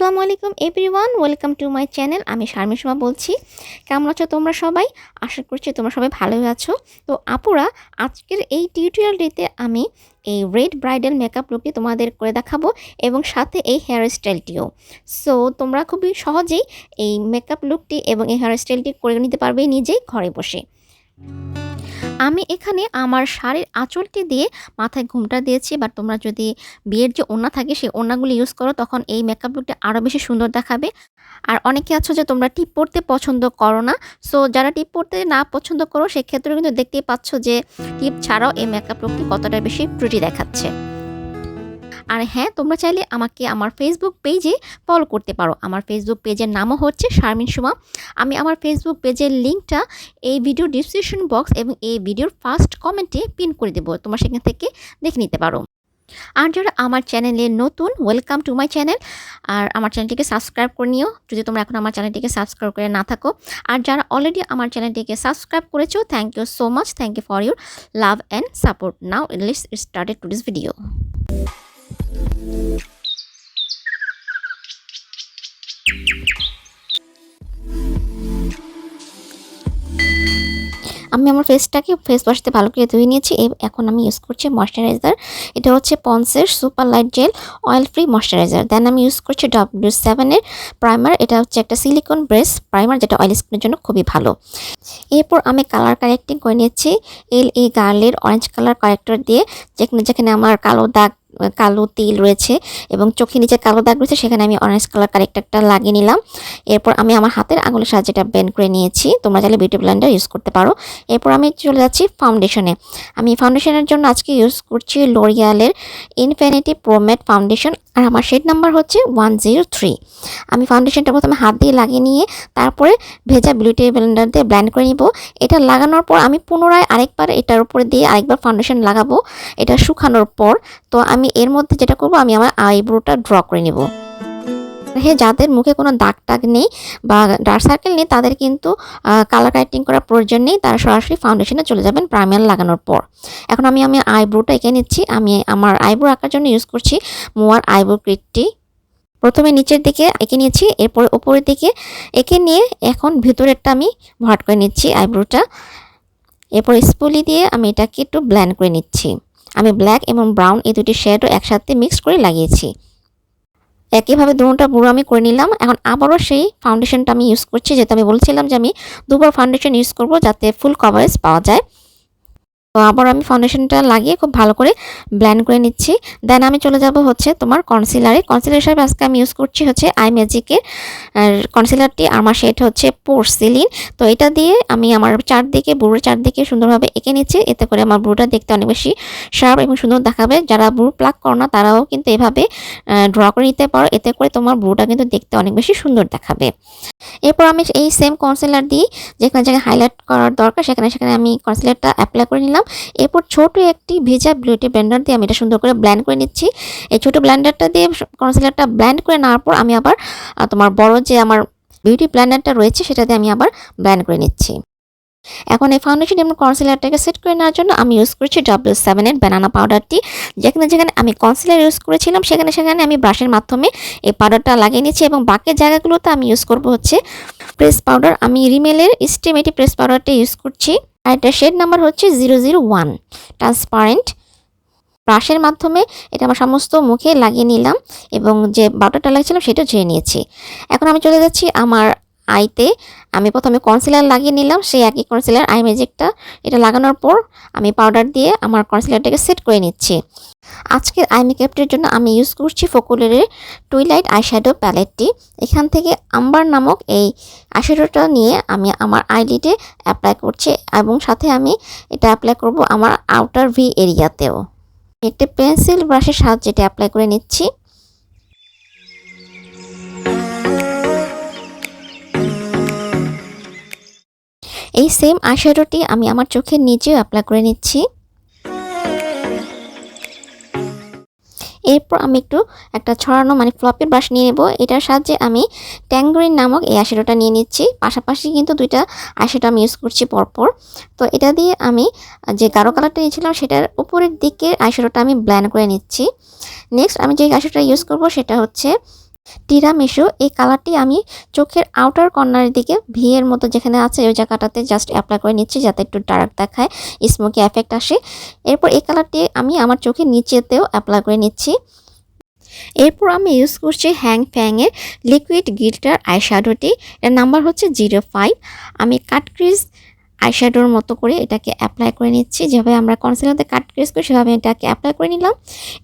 আসসালামু আলাইকুম everyone, welcome to my channel. আমি শারমিন সুমা বলছি। কেমন আছো তোমরা সবাই? আশা করছি তোমরা সবাই ভালোই আছো। তো আপুরা, আজকের এই টিউটোরিয়ালটিতে আমি এই রেড ব্রাইডাল মেকআপ লুকটি তোমাদের করে দেখাবো এবং সাথে এই হেয়ার স্টাইলটিও। সো তোমরা খুবই সহজেই এই মেকআপ লুকটি এবং এই হেয়ার স্টাইলটি করে নিতে পারবে নিজেই ঘরে বসে। আমি এখানে আমার শাড়ির আঁচলটি দিয়ে মাথায় ঘোমটা দিয়েছি, বাট তোমরা যদি বিয়ের যে ওড়না থাকে সেই ওড়নাগুলো ইউজ করো তখন এই মেকআপ লুকটা আরও বেশি সুন্দর দেখাবে। আর অনেকে আছো যে তোমরা টিপ পরতে পছন্দ করো না, সো যারা টিপ পরতে না পছন্দ করো সেক্ষেত্রে কিন্তু দেখতেই পাচ্ছ যে টিপ ছাড়াও এই মেকআপ লুকটি কতটা বেশি প্রিটি দেখাচ্ছে। আর হ্যাঁ, তোমরা চাইলে আমাকে আমার ফেসবুক পেজে ফলো করতে পারো। আমার ফেসবুক পেজের নামও হচ্ছে শারমিন সুমা। আমি আমার ফেসবুক পেজের লিঙ্কটা এই ভিডিও ডিসক্রিপশন বক্স এবং এই ভিডিওর ফার্স্ট কমেন্টে পিন করে দেবো, তোমরা সেখান থেকে দেখে নিতে পারো। আর যারা আমার চ্যানেলে নতুন, ওয়েলকাম টু মাই চ্যানেল। আর আমার চ্যানেলটিকে সাবস্ক্রাইব করে নিও যদি তোমরা এখন আমার চ্যানেলটিকে সাবস্ক্রাইব করে না থাকো। আর যারা অলরেডি আমার চ্যানেলটিকে সাবস্ক্রাইব করেছো, thank you so much, thank you for your love and support. Now let's start today's video. আমি আমার ফেসটাকে ফেস ওয়াশতে ভালো করে ধুয়ে নিয়েছি। এখন আমি ইউজ করছি ময়শ্চারাইজার। এটা হচ্ছে পন্সের super light gel oil free moisturizer. Then আমি ইউজ করছি W7-এর প্রাইমার। এটা হচ্ছে একটা সিলিকন বেস প্রাইমার, যেটা অয়েল স্কিনের জন্য খুবই ভালো। এরপর আমি কালার কারেক্টিং করে নিয়েছি LA গার্লের অরেঞ্জ কালার কারেক্টর দিয়ে। যেখানে যেখানে আমার কালো তিল রয়েছে এবং চোখের নিচে কালো দাগ রয়েছে সেখানে আমি অরেঞ্জ কালার কারেক্টারটা লাগিয়ে নিলাম। এরপর আমি আমার হাতের আঙুলের সাহায্যে এটা ব্লেন্ড করে নিয়েছি। তোমরা চাইলে বিউটি ব্লেন্ডার ইউজ করতে পারো। এরপর আমি চলে যাচ্ছি ফাউন্ডেশনে। আমি ফাউন্ডেশনের জন্য আজকে ইউজ করছি লরিয়ালের ইনফিনিটি প্রো ম্যাট ফাউন্ডেশন, আর আমার শেড নাম্বার হচ্ছে 103। আমি ফাউন্ডেশনটা প্রথমে হাত দিয়ে লাগিয়ে নিয়ে তারপরে ভেজা বিউটি ব্লেন্ডার দিয়ে ব্লেন্ড করে নিব। এটা লাগানোর পর আমি পুনরায় আরেকবার এটার উপরে দিয়ে আরেকবার ফাউন্ডেশন লাগাবো এটা শুকানোর পর। তো আমি এর মধ্যে যেটা করব, আমি আমার আইব্রোটা ড্র করে নেব। হ্যাঁ, যাদের মুখে কোনো দাগ টাগ নেই বা ডার্ক সার্কেল নেই তাদের কিন্তু কালার কারেক্টিং করার প্রয়োজন নেই, তারা সরাসরি ফাউন্ডেশনে চলে যাবেন প্রাইমার লাগানোর পর। এখন আমি আইব্রোটা এঁকে নিচ্ছি। আমি আমার আইব্রো আঁকার জন্য ইউজ করছি মোয়ার আইব্রো কিটটি। প্রথমে নিচের দিকে এঁকে নিয়েছি, এরপরে উপরের দিকে এঁকে নিয়ে এখন ভিতরেরটা আমি ভরাট করে নিচ্ছি আইব্রোটা। এরপর স্পুলি দিয়ে আমি এটাকে একটু ব্লেন্ড করে নিচ্ছি। আমি ব্ল্যাক এবং ব্রাউন এই দুটি শেডও একসাথে মিক্স করে লাগিয়েছি। একইভাবে দুটোটা পুরো আমি করে নিলাম। এখন আবারও সেই ফাউন্ডেশনটা আমি ইউজ করছি, যেহেতু আমি বলছিলাম যে আমি দুবার ফাউন্ডেশন ইউজ করব যাতে ফুল কভারেজ পাওয়া যায়। তো আবার আমি ফাউন্ডেশনটা লাগিয়ে খুব ভালো করে ব্লেন্ড করে নিচ্ছি। দেন আমি চলে যাব হচ্ছে তোমার কনসিলারে। কনসিলার হিসেবে আজকে আমি ইউজ করছি হচ্ছে আই ম্যাজিকের কনসিলারটি। আমার শেড হচ্ছে পোর্সিলিন। তো এটা দিয়ে আমি আমার চারদিকে বুড়োর চারদিকে সুন্দরভাবে এঁকে নিচ্ছি। এতে করে আমার বুড়োটা দেখতে অনেক বেশি শার্প এবং সুন্দর দেখাবে। যারা বুড়ো প্লাক করো না তারাও কিন্তু এভাবে ড্র করে নিতে পারো, এতে করে তোমার বুড়োটা কিন্তু দেখতে অনেক বেশি সুন্দর দেখাবে। এরপর আমি এই সেম কনসিলার দিয়ে যেখানে যেখানে হাইলাইট করার দরকার সেখানে সেখানে আমি কনসিলারটা অ্যাপ্লাই করে নিলাম। এরপর ছোট একটি ভেজা বিউটি ব্লেন্ডার দিয়ে আমি এটা সুন্দর করে ব্লেন্ড করে নিচ্ছি। এই ছোট ব্লেন্ডারটা দিয়ে কনসিলারটা ব্লেন্ড করে নেওয়ার পর আমি আবার তোমার বড় যে আমার বিউটি ব্লেন্ডারটা রয়েছে সেটা দিয়ে আমি আবার ব্লেন্ড করে নিচ্ছি। এখন এই ফাউন্ডেশন এবং কনসিলারটাকে সেট করে নেওয়ার জন্য আমি ইউজ করছি W7-এর ব্যানানা পাউডারটি। যেখানে যেখানে আমি কনসিলার ইউজ করেছিলাম সেখানে সেখানে আমি ব্রাশের মাধ্যমে এই পাউডারটা লাগিয়ে নিচ্ছি এবং বাকি জায়গাগুলোতে আমি ইউজ করব হচ্ছে প্রেস পাউডার। আমি রিমেলের স্টিমেটি প্রেস পাউডারটা ইউজ করছি, আর এটা শেড নাম্বার হচ্ছে 001 ট্রান্সপারেন্ট। ব্রাশের মাধ্যমে এটা আমার সমস্ত মুখে লাগিয়ে নিলাম এবং যে পাউডারটা লাগিয়েছিলাম সেটা ঝেড়ে নিয়েছি। এখন আমি চলে যাচ্ছি আমার আইতে। আমি প্রথমে কনসিলার লাগিয়ে নিলাম, সেই একই কনসিলার আই ম্যাজিকটা। এটা লাগানোর পর আমি পাউডার দিয়ে আমার কনসিলারটাকে সেট করে নিচ্ছি। আজকের আই মেকআপটির জন্য আমি ইউজ করছি ফোকুলারের টুইলাইট আইশ্যাডো প্যালেটটি। এখান থেকে আম্বার নামক এই আইশ্যাডোটা নিয়ে আমি আমার আইলিডে অ্যাপ্লাই করছি এবং সাথে আমি এটা অ্যাপ্লাই করব আমার আউটার ভি এরিয়াতেও। একটা পেন্সিল ব্রাশের সাহায্যে এটা অ্যাপ্লাই করে নিচ্ছি। এই সেম আইশ্যাডোটি আমি আমার চোখের নিচেও অ্যাপ্লাই করে নিচ্ছি। এরপর আমি একটা ছড়ানো ফ্লপের ব্রাশ নিয়ে নেব। এটার সাহায্যে আমি ট্যাঙ্গরিন নামক এই আইশ্যাডোটা নিয়ে নিচ্ছি। পাশাপাশি কিন্তু দুইটা আইশ্যাডো আমি ইউজ করছি পরপর। তো এটা দিয়ে আমি যে গাঢ় কালারটা নিয়েছিলাম সেটার উপরের দিকের আইশ্যাডোটা আমি ব্লেন্ড করে নিচ্ছি। নেক্সট আমি যে আইশ্যাডোটা ইউজ করব সেটা হচ্ছে টিরামিসু এই কালারটি আমি চোখের আউটার কর্নারের দিকে ভি এর মতো যেখানে আছে ওই জায়গাটাতে জাস্ট অ্যাপ্লাই করে নিচ্ছি যাতে একটু ডার্ক দেখায়, স্মোকি এফেক্ট আসে। এরপর এই কালারটি আমি আমার চোখের নিচেতেও অ্যাপ্লাই করে নিচ্ছি। এরপর আমি ইউজ করছি হ্যাং ফ্যাংয়ের লিকুইড গ্লিটার আইশ্যাডোটি। এর নাম্বার হচ্ছে 05। আমি কাট ক্রিজ আইশ্যাডোর মতো করে এটাকে অ্যাপ্লাই করে নিচ্ছি, যেভাবে আমরা কনসিলারতে কাট ক্রিজ করি সেভাবে এটাকে অ্যাপ্লাই করে নিলাম।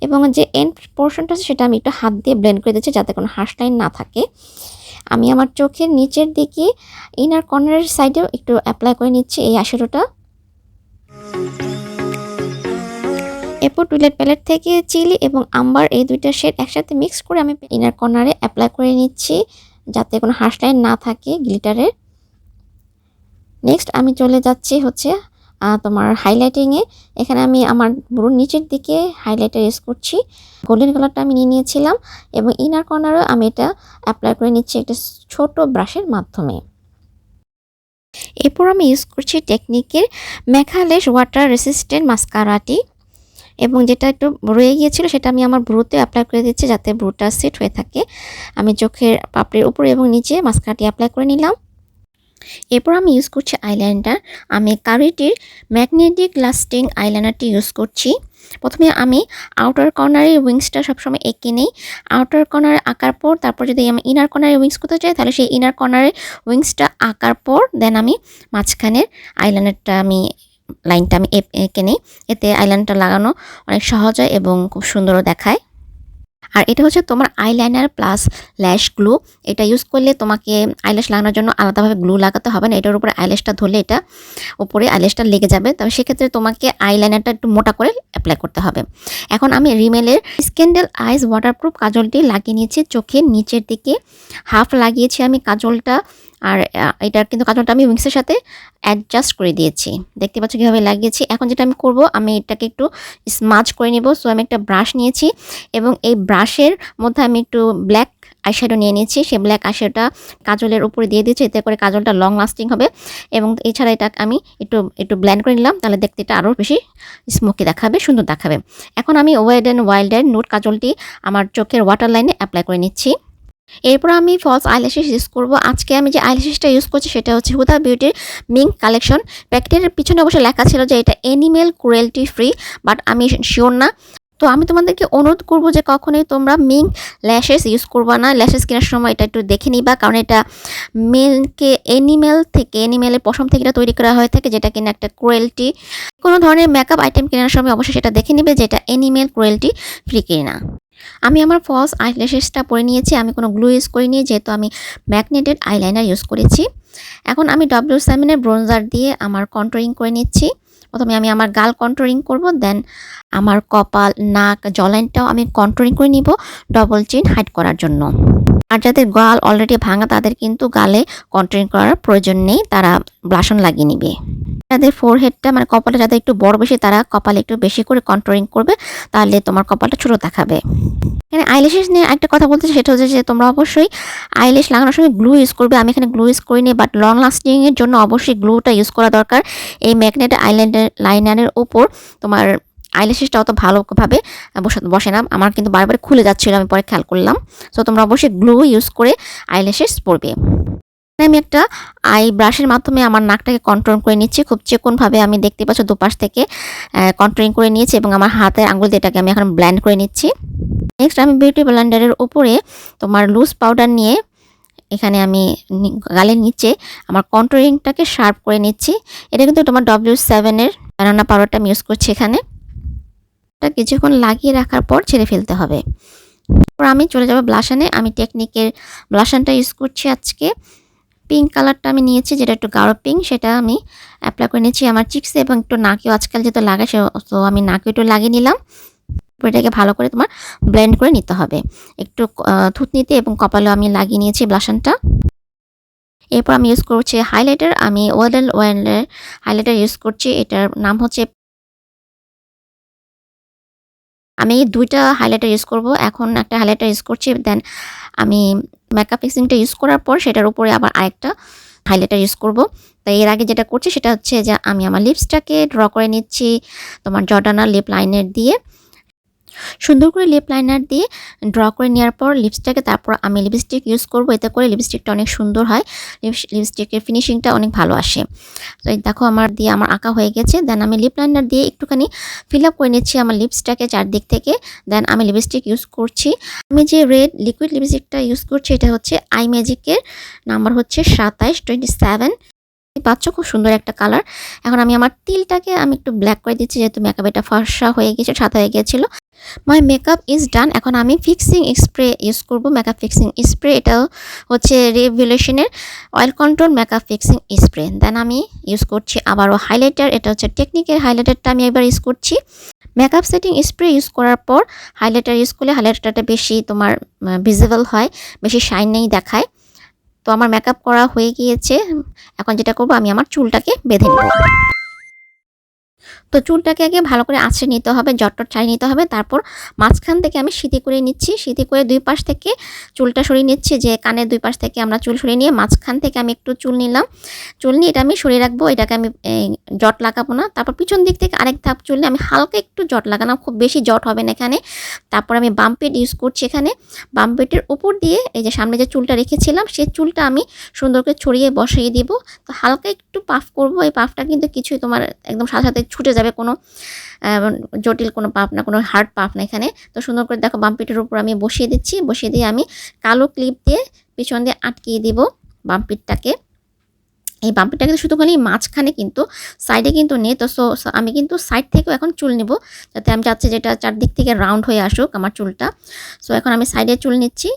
এবং যে এন্ড পোর্শনটা আছে সেটা আমি একটু হাত দিয়ে ব্লেন্ড করে দিচ্ছি যাতে কোনো হার্শ লাইন না থাকে। আমি আমার চোখের নিচের দিকে ইনার কর্নারের সাইডেও একটু অ্যাপ্লাই করে নিচ্ছি এই আইশ্যাডোটা। এরপর টুইলেট প্যালেট থেকে চিলি এবং আম্বার এই দুইটা শেড একসাথে মিক্স করে আমি ইনার কর্নারে অ্যাপ্লাই করে নিচ্ছি যাতে কোনো হার্শ লাইন না থাকে গ্লিটারের। নেক্সট আমি চলে যাচ্ছি হচ্ছে তোমার হাইলাইটিংয়ে। এখানে আমি আমার ব্রুর নিচের দিকে হাইলাইটার ইউজ করছি। গোল্ডেন কালারটা আমি নিয়ে নিয়েছিলাম এবং ইনার কর্নারেও আমি এটা অ্যাপ্লাই করে নিচ্ছি একটা ছোট ব্রাশের মাধ্যমে। এরপর আমি ইউজ করছি টেকনিকের ম্যাকালেশ ওয়াটার রেসিস্ট্যান্ট মাস্কারাটি, এবং যেটা একটু রয়ে গিয়েছিল সেটা আমি আমার ব্রুতে অ্যাপ্লাই করে দিচ্ছি যাতে ব্রুটা সেট হয়ে থাকে। আমি চোখের পাপড়ির উপরে এবং নিচে মাস্কারাটি অ্যাপ্লাই করে নিলাম। এরপর আমি ইউজ করছি আইলাইনার। আমি কারিটির ম্যাগনেটিক লাস্টিং আইলাইনারটি ইউজ করছি। প্রথমে আমি আউটার কর্নারের উইংসটা সবসময় এঁকে নেই। আউটার কর্নারে আঁকার পর তারপর যদি আমি ইনার কর্নারে উইংস করতে চাই তাহলে সেই ইনার কর্নারের উইংসটা আঁকার পর দেন আমি মাঝখানের আইলাইনারটা লাইনটা আমি এঁকে নেই। এতে আইলাইনারটা লাগানো অনেক সহজ হয় এবং খুব সুন্দরও দেখায়। আর এটা হচ্ছে তোমার আইলাইনার প্লাস ল্যাশ গ্লু। এটা ইউজ করলে তোমাকে আইল্যাশ লাগানোর জন্য আলাদাভাবে গ্লু লাগাতে হবে না। এটার উপরে আইল্যাশটা ধরলে এটা উপরে আইল্যাশটা লেগে যাবে, তবে সেক্ষেত্রে তোমাকে আইলাইনারটা একটু মোটা করে অ্যাপ্লাই করতে হবে। এখন আমি রিমেলের স্ক্যান্ডেল আইস ওয়াটারপ্রুফ কাজলটি লাগিয়ে নিয়েছি চোখের নিচের দিকে। হাফ লাগিয়েছি আমি কাজলটা, আর এটা কিন্তু কাজলটা আমি উইংসের সাথে অ্যাডজাস্ট করে দিয়েছি। দেখতে পাচ্ছ কীভাবে লাগিয়েছি। এখন যেটা আমি করব, আমি এটাকে একটু স্মাজ করে নেব। সো আমি একটা ব্রাশ নিয়েছি এবং এই ব্রাশের মধ্যে আমি একটু ব্ল্যাক আইশ্যাডো নিয়ে নিয়েছি। সেই ব্ল্যাক আইশ্যাডোটা কাজলের উপরে দিয়ে দিয়েছি, এতে করে কাজলটা লং লাস্টিং হবে। এবং এছাড়া এটা আমি একটু একটু ব্লেন্ড করে নিলাম, তাহলে দেখতে এটা আরও বেশি স্মোকি দেখাবে, সুন্দর দেখাবে। এখন আমি ওয়েড অ্যান্ড ওয়াইল্ডের নুট কাজলটি আমার চোখের ওয়াটার লাইনে অ্যাপ্লাই করে নিচ্ছি। এরপর আমি ফলস আইল্যাশেস ইউজ করব। আজকে আমি যে আইল্যাশেসটা ইউজ করছি সেটা হচ্ছে হুদা বিউটির মিঙ্ক কালেকশন। প্যাকেটের পিছনে অবশ্যই লেখা ছিল যে এটা অ্যানিমেল ক্রুয়েলটি ফ্রি, বাট আমি শিওর না। তো আমি তোমাদেরকে অনুরোধ করব যে কখনোই তোমরা মিঙ্ক ল্যাশেস ইউজ করবা না। ল্যাশেস কেনার সময় এটা একটু দেখে নিবা, কারণ এটা মিল্ককে অ্যানিমেলের পশম থেকে এটা তৈরি করা হয়ে থাকে, যেটা কিনা একটা ক্রুয়েলটি। কোনো ধরনের মেকআপ আইটেম কেনার সময় অবশ্যই সেটা দেখে নিবে যে এটা অ্যানিমেল ক্রুয়েলটি ফ্রি কিনা। আমি আমার ফলস আইল্যাশেসটা পরে নিয়েছি। আমি কোনো গ্লু ইউজ করিনি, যেহেতু আমি ম্যাগনেটেড আইলাইনার ইউজ করেছি। এখন আমি W7 ব্রোঞ্জার দিয়ে আমার কন্ট্রোলিং করে নিচ্ছি। প্রথমে আমি আমার গাল কন্ট্রোলিং করব, দেন আমার কপাল, নাক, জলাইনটাও আমি কন্ট্রোলিং করে নিব ডবল চিন হাইড করার জন্য। আর যাদের গাল অলরেডি ভাঙা তাদের কিন্তু গালে কন্ট্রোলিং করার প্রয়োজন নেই, তারা ব্লাশন লাগিয়ে নিবে। যাদের ফোরহেডটা মানে কপালে যাদের একটু বড় বেশি, তারা কপালে একটু বেশি করে কন্ট্রোলিং করবে, তাহলে তোমার কপালটা ছোট দেখাবে। এখানে আইল্যাশেস নিয়ে একটা কথা বলতে, সেটা হচ্ছে যে তোমরা অবশ্যই আইল্যাশ লাগানোর সময় গ্লু ইউজ করবে। আমি এখানে গ্লু ইউজ করিনি, বাট লং লাস্টিংয়ের জন্য অবশ্যই গ্লুটা ইউজ করা দরকার। এই ম্যাগনেট লাইনারের উপর তোমার আইল্যাশেসটা অত ভালোভাবে বসে না। আমার কিন্তু বারবার খুলে যাচ্ছিলো, আমি পরে খেয়াল করলাম। সো তোমরা অবশ্যই গ্লু ইউজ করে আইল্যাশেস পরবে। আমি একটা আই ব্রাশের মাধ্যমে আমার নাকটাকে কন্ট্রোল করে নিচ্ছি। খুব চিকনভাবে আমি দেখতে পাচ্ছ দুপাশ থেকে কন্ট্রোলিং করে নিয়েছি এবং আমার হাতের আঙুল দিয়ে এটাকে আমি এখন ব্লেন্ড করে নিচ্ছি। নেক্সট আমি বিউটি ব্লেন্ডারের উপরে তোমার লুজ পাউডার নিয়ে এখানে আমি গালের নিচে আমার কন্ট্রোলিংটাকে শার্প করে নিচ্ছি। এটা কিন্তু তোমার W7 ব্যানানা পাউডারটা আমি ইউজ করছি এখানে। এটা কিছুক্ষণ লাগিয়ে রাখার পর ছেড়ে ফেলতে হবে। তারপর আমি চলে যাব ব্লাশানে। আমি টেকনিকের ব্লাশানটা ইউজ করছি আজকে। পিঙ্ক কালারটা আমি নিয়েছি, যেটা একটু গাঢ় পিঙ্ক, সেটা আমি অ্যাপ্লাই করে নিয়েছি আমার চিক্সে এবং একটু নাকেও আজকাল যেহেতু লাগাই, তো আমি নাকে একটু লাগিয়ে নিলাম। এটাকে ভালো করে তোমার ব্লেন্ড করে নিতে হবে একটু থুতনিতে এবং কপালেও আমি লাগিয়ে নিয়েছি ব্লাশনটা। এরপর আমি ইউজ করছি হাইলাইটার। আমি ওয়েলের হাইলাইটার ইউজ করছি, এটার নাম হচ্ছে, আমি দুইটা হাইলাইটার ইউজ করব। এখন একটা হাইলাইটার ইউজ করছি, দেন আমি মেকআপ ফিক্সিংটা ইউজ করার পর সেটার উপরে আবার আরেকটা হাইলাইটার ইউজ করব। তাই এর আগে যেটা করছি সেটা হচ্ছে যে আমি আমার লিপসটাকে ড্র করে নিচ্ছি তোমার জর্ডানা লিপ লাইনার দিয়ে। সুন্দর করে লিপ লাইনার দিয়ে ড্র করে নেওয়ার পর লিপসটাকে তারপর আমি লিপস্টিক ইউজ করব, এতে করে লিপস্টিকটা অনেক সুন্দর হয়, লিপস্টিকের ফিনিশিংটা অনেক ভালো আসে। তো এই দেখো আমার আঁকা হয়ে গেছে। দেন আমি লিপ লাইনার দিয়ে একটুখানি ফিল আপ করে নিচ্ছি আমার লিপসটাকে চারদিক থেকে। দেন আমি লিপস্টিক ইউজ করছি। আমি যে রেড লিকুইড লিপস্টিকটা ইউজ করছি এটা হচ্ছে আই ম্যাজিকের, নাম্বার হচ্ছে 2727। পাচ্ছ খুব সুন্দর একটা কালার। এখন আমি আমার তিলটাকে আমি একটু ব্ল্যাক করে দিচ্ছি, যেহেতু মেকআপ এটা ফর্সা হয়ে গেছে, সাদা হয়ে গিয়েছিল। My makeup is done. এখন আমি ফিক্সিং স্প্রে ইউজ করব, মেকআপ ফিক্সিং স্প্রে। এটা হচ্ছে রেভলিউশনের oil control makeup fixing spray. Then আমি ইউজ করছি আবারও হাইলাইটার, এটা হচ্ছে টেকনিকের হাইলাইটারটা আমি এবার ইউজ করছি। মেকআপ সেটিং স্প্রে ইউজ করার পর হাইলাইটার ইউজ করলে হাইলাইটারটা বেশি তোমার ভিজিবল হয়, বেশি শাইনিং দেখায়। তো আমার মেকআপ করা হয়ে গিয়েছে। এখন যেটা করব, আমি আমার চুলটাকে বেঁধে নেব। তো চুলটাকে আগে ভালো করে আঁচড়ে নিতে হবে, জটটট ছাড়িয়ে নিতে হবে। তারপর মাঝখান থেকে আমি সিঁথি করে নিচ্ছি, সিঁথি করে দুই পাশ থেকে চুলটা সরিয়ে নিচ্ছি, যে কানের দুই পাশ থেকে আমরা চুল সরিয়ে নিয়ে মাঝখান থেকে আমি একটু চুল নিলাম। চুল নিয়ে এটা আমি সরিয়ে রাখবো, এটাকে আমি জট লাগাবো না। তারপর পিছন দিক থেকে আরেক ধাপ চুল নিয়ে আমি হালকা একটু জট লাগালাম, খুব বেশি জট হবে না এখানে। তারপর আমি বাম্পেড ইউজ করছি এখানে। বাম্পেডের উপর দিয়ে এই যে সামনে যে চুলটা রেখেছিলাম সেই চুলটা আমি সুন্দর করে ছড়িয়ে বসিয়ে দিব। তো হালকা একটু পাফ করব, এই পাফটা কিন্তু কিছুই তোমার একদম সাথে সাথে ছুটে যাবে, কোনো জটিল কোনো পাফ না, কোনো হার্ড পাফ না এখানে। তো সুন্দর করে দেখো বাম্পিটের উপর আমি বসিয়ে দিচ্ছি, বসিয়ে দিয়ে আমি কালো ক্লিপ দিয়ে পিছন দিয়ে আটকিয়ে দিব বাম্পিটটাকে। এই বাম্পিটা কিন্তু শুধু খালি মাঝখানে, কিন্তু সাইডে কিন্তু নেই। তো আমি কিন্তু সাইড থেকেও এখন চুল নেব, যাতে আমি চাচ্ছি যেটা চারদিক থেকে রাউন্ড হয়ে আসুক আমার চুলটা। সো এখন আমি সাইডে চুল নিচ্ছি,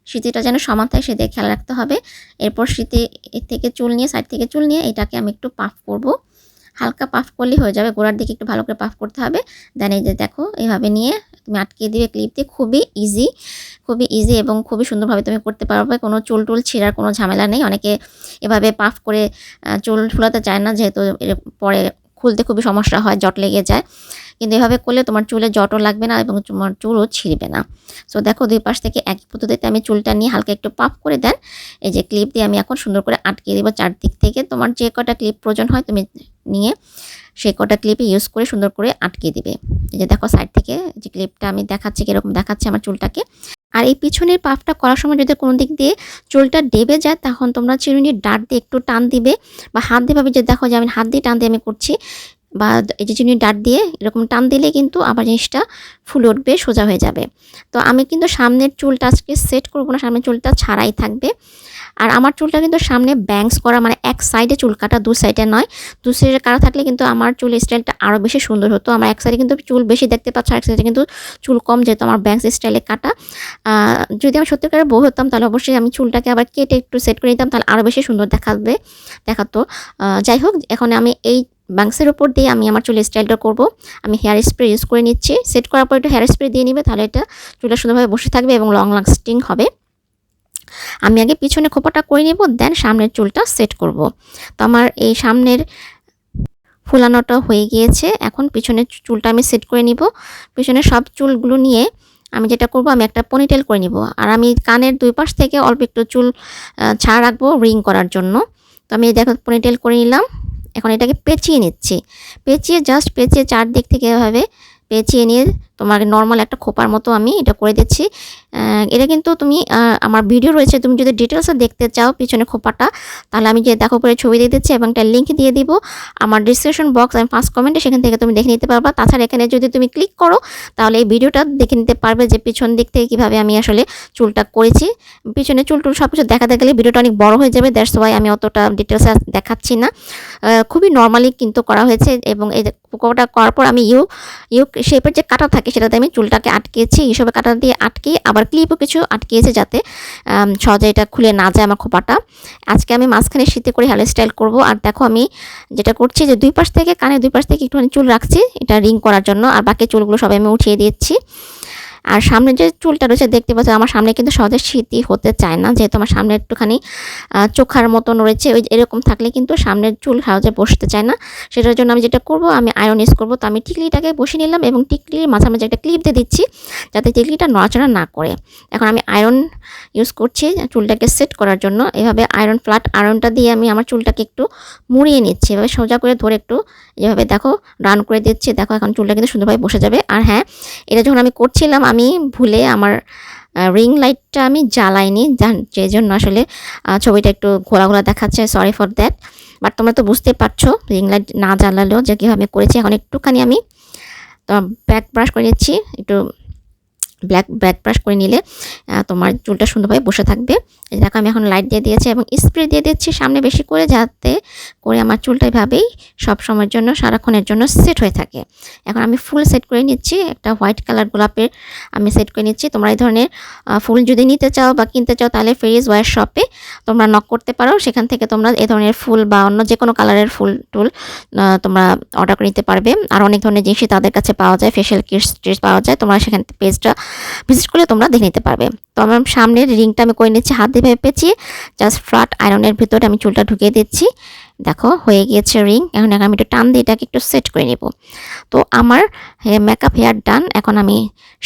সিঁথিটা যেন সমান থাকে সেদিকে খেয়াল রাখতে হবে। এরপর সিঁথি থেকে চুল নিয়ে, সাইড থেকে চুল নিয়ে এটাকে আমি একটু পাফ করব। হালকা পাফ করলেই হয়ে যাবে, গোড়ার দিকে একটু ভালো করে পাফ করতে হবে। দেন এই যে দেখো এইভাবে নিয়ে তুমি আটকিয়ে দিবে ক্লিপ দিয়ে। খুবই ইজি এবং খুবই সুন্দরভাবে তুমি করতে পারবে, কোনো চুল টুল ছিঁড়ার কোনো ঝামেলা নেই। অনেকে এভাবে পাফ করে চুল ফুলাতে চায় না, যেহেতু পরে খুলতে খুবই সমস্যা হয়, জট লেগে যায়। কিন্তু এভাবে করলে তোমার চুলে জটও লাগবে না এবং তোমার চুলও ছিঁড়বে না। সো দেখো দুই পাশ থেকে এক পদ্ধতিতে আমি চুলটা নিয়ে হালকা একটু পাফ করে দেন এই যে ক্লিপ দিয়ে আমি এখন সুন্দর করে আটকে দেবো চারদিক থেকে। তোমার যে কটা ক্লিপ প্রয়োজন হয় তুমি নিয়ে সেই কটা ক্লিপে ইউজ করে সুন্দর করে আটকে দিবে। এই যে দেখো সাইড থেকে যে ক্লিপটা আমি দেখাচ্ছি কীরকম দেখাচ্ছে আমার চুলটাকে। আর এই পিছনের পাফটা করার সময় যদি কোনো দিক দিয়ে চুলটা ডেবে যায়, তখন তোমরা চিরুনির ডাট দিয়ে একটু টান দিবে, বা হাত দিয়ে ভাবে, যে দেখো যে আমি হাত দিয়ে টান দিয়ে আমি করছি, বা এই যে চিরুনির ডাট দিয়ে এরকম টান দিলে কিন্তু আবার জিনিসটা ফুলে উঠবে, সোজা হয়ে যাবে। তো আমি কিন্তু সামনের চুলটা আজকে সেট করবো না, সামনের চুলটা ছাড়াই থাকবে। আর আমার চুলটা কিন্তু সামনে ব্যাংকস করা, মানে এক সাইডে চুল কাটা, দু সাইডে নয়। দু সাইডে কাটা থাকলে কিন্তু আমার চুল স্টাইলটা আরও বেশি সুন্দর হতো। আমার এক সাইডে কিন্তু চুল বেশি দেখতে পাচ্ছ, এক সাইডে কিন্তু চুল কম, যেহেতু আমার ব্যাংকস স্টাইলে কাটা। যদি আমি সত্যিকারের বউ হতাম তাহলে অবশ্যই আমি চুলটাকে আবার কেটে একটু সেট করে নিতাম, তাহলে আরও বেশি সুন্দর দেখাতো। যাই হোক, এখন আমি এই বাংসের উপর দিয়ে আমি আমার চুলের স্টাইলটা করব। আমি হেয়ার স্প্রে ইউজ করে নিচ্ছি। সেট করার পর একটু হেয়ার স্প্রে দিয়ে নিবে, তাহলে এটা চুলটা সুন্দরভাবে বসে থাকবে এবং লং লাস্টিং হবে। আমি আগে পিছনে খোপাটা করে নেব, দেন সামনের চুলটা সেট করব। তো আমার এই সামনের ফুলানোটা হয়ে গিয়েছে, এখন পিছনের চুলটা আমি সেট করে নিব। পিছনের সব চুলগুলো নিয়ে আমি যেটা করব, আমি একটা পনিটেল করে নিব। আর আমি কানের দুই পাশ থেকে অল্প একটু চুল ছাড় রাখবো রিং করার জন্য। তো আমি দেখো পনিটেল করে নিলাম। এখন এটাকে পেঁচিয়ে নিচ্ছি, পেঁচিয়ে চারদিক থেকে এভাবে পেঁচিয়ে নিয়ে তোমার নর্মাল একটা খোপার মতো আমি এটা করে দিচ্ছি। এটা কিন্তু তুমি আমার ভিডিও রয়েছে, তুমি যদি ডিটেলসে দেখতে চাও পিছনে খোপাটা, তাহলে আমি যে দেখো করে ছবি দিয়ে দিচ্ছি এবং একটা লিঙ্ক দিয়ে দিব আমার ডিসক্রিপশন বক্স এবং ফার্স্ট কমেন্টে, সেখান থেকে তুমি দেখে নিতে পারবা। তাছাড়া এখানে যদি তুমি ক্লিক করো তাহলে এই ভিডিওটা দেখে নিতে পারবে যে পিছন দিক থেকে কীভাবে আমি আসলে চুলটা করেছি। পিছনে চুল সব কিছু দেখাতে গেলে ভিডিওটা অনেক বড় হয়ে যাবে, দ্যাটস ওয়াই আমি অতটা ডিটেলসে দেখাচ্ছি না। খুবই নর্মালি কিন্তু করা হয়েছে। এবং এই খোপাটা করার পর আমি ইউ শেপের যে কাটা থাকে সেটাতে আমি চুলটাকে আটকেছি, হিসেবে কাটা দিয়ে আটকে আবার ক্লিপও কিছু আটকিয়েছে, যাতে সহজে এটা খুলে না যায় আমার খোপাটা। আজকে আমি মাঝখানে শীতে করে হেয়ার স্টাইল করবো। আর দেখো আমি যেটা করছি, যে দুই পাশ থেকে কানের দুই পাশ থেকে একটুখানি চুল রাখছি এটা রিং করার জন্য, আর বাকি চুলগুলো সবাই আমি উঠিয়ে দিচ্ছি। আর সামনে যে চুলটা রয়েছে দেখতে পাচ্ছ আমার সামনে কিন্তু সহজে শীতই হতে চায় না, যেহেতু আমার সামনে একটুখানি চোখার মতন রয়েছে, ওই এরকম থাকলে কিন্তু সামনের চুল সহজে বসতে চায় না। সেটার জন্য আমি যেটা করব, আমি আয়রন ইউজ করব। তো আমি টিকলিটাকে বসিয়ে নিলাম এবং টিকলির মাঝামাঝি একটা ক্লিপ দিয়ে দিচ্ছি যাতে টিকলিটা নড়াচড়া না করে। এখন আমি আয়রন ইউজ করছি চুলটাকে সেট করার জন্য। এভাবে আয়রন ফ্ল্যাট আয়রনটা দিয়ে আমি আমার চুলটাকে একটু মুড়িয়ে নিচ্ছি, এভাবে সোজা করে ধরে একটু এভাবে দেখো রান করে দিচ্ছি। দেখো এখন চুলটা কিন্তু সুন্দরভাবে বসে যাবে। আর হ্যাঁ, এটা যখন আমি করছিলাম আমি ভুলে আমার রিং লাইটটা আমি জ্বালাইনি, যে জন্য আসলে ছবিটা একটু ঘোলা ঘোলা দেখাচ্ছে, সরি ফর দ্যাট। বাট তোমরা তো বুঝতে পারছো রিং লাইট না জ্বালালেও যে কীভাবে করেছি। এখন একটুখানি আমি ব্যাক ব্রাশ করে নিচ্ছি, একটু ব্যাক ব্রাশ করে নিলে তোমার চুলটা সুন্দরভাবে বসে থাকবে। এই দেখো আমি এখন লাইট দিয়ে দিয়েছি এবং স্প্রে দিয়ে দিচ্ছি সামনে বেশি করে, যাতে করে আমার চুলটা এভাবেই সব সময়ের জন্য সারাক্ষণের জন্য সেট হয়ে থাকে। এখন আমি ফুল সেট করে নিচ্ছি, একটা হোয়াইট কালার গোলাপের আমি সেট করে নিচ্ছি। তোমরা এই ধরনের ফুল যদি নিতে চাও বা কিনতে চাও তাহলে ফেরিজ ওয়্যার শপে তোমরা নক করতে পারো, সেখান থেকে তোমরা এই ধরনের ফুল বা অন্য যে কোনো কালারের ফুল টুল তোমরা অর্ডার করে নিতে পারবে। আর অনেক ধরনের জিনিসই তাদের কাছে পাওয়া যায়, ফেশিয়াল কিটস পাওয়া যায়, তোমরা সেখান থেকে পেজটা ভিজিট করলে তোমরা দেখে নিতে পারবে। তো আমার সামনের রিংটা আমি করে নিচ্ছি হাত দিয়ে পেঁচিয়ে, জাস্ট ফ্ল্যাট আয়রনের ভিতরে আমি চুলটা ঢুকিয়ে দিচ্ছি। দেখো হয়ে গিয়েছে রিং। এখন আমি একটু টান দিয়ে এটাকে একটু সেট করে নেব। তো আমার মেকআপ হেয়ার ডান। এখন আমি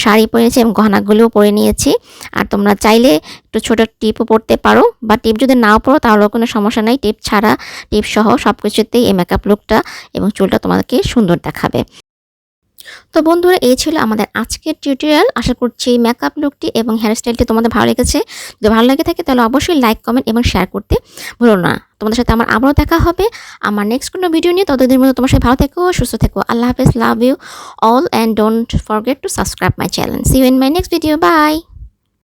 শাড়ি পরেছি এবং গহনাগুলোও পরে নিয়েছি। আর তোমরা চাইলে একটু ছোটো টিপও পরতে পারো, বা টিপ যদি নাও পরো তাহলেও কোনো সমস্যা নেই, টিপ ছাড়া টিপ সহ সব কিছুতেই এই মেকআপ লুকটা এবং চুলটা তোমাদেরকে সুন্দর দেখাবে। তো বন্ধুরা, এই ছিল আমাদের আজকের টিউটোরিয়াল। আশা করছি মেকআপ লুকটি এবং হেয়ারস্টাইলটি তোমাদের ভালো লেগেছে। যদি ভালো লেগে থাকে তাহলে অবশ্যই লাইক, কমেন্ট এবং শেয়ার করতে ভুলো না। তোমাদের সাথে আমার আবারও দেখা হবে আমার নেক্সট কোনো ভিডিও নিয়ে। ততদিনের মধ্যে তোমার সাথে ভালো থেকো, সুস্থ থেকো। আল্লাহ হাফেজ, love you all and don't forget to subscribe my channel. See you in my next video, by.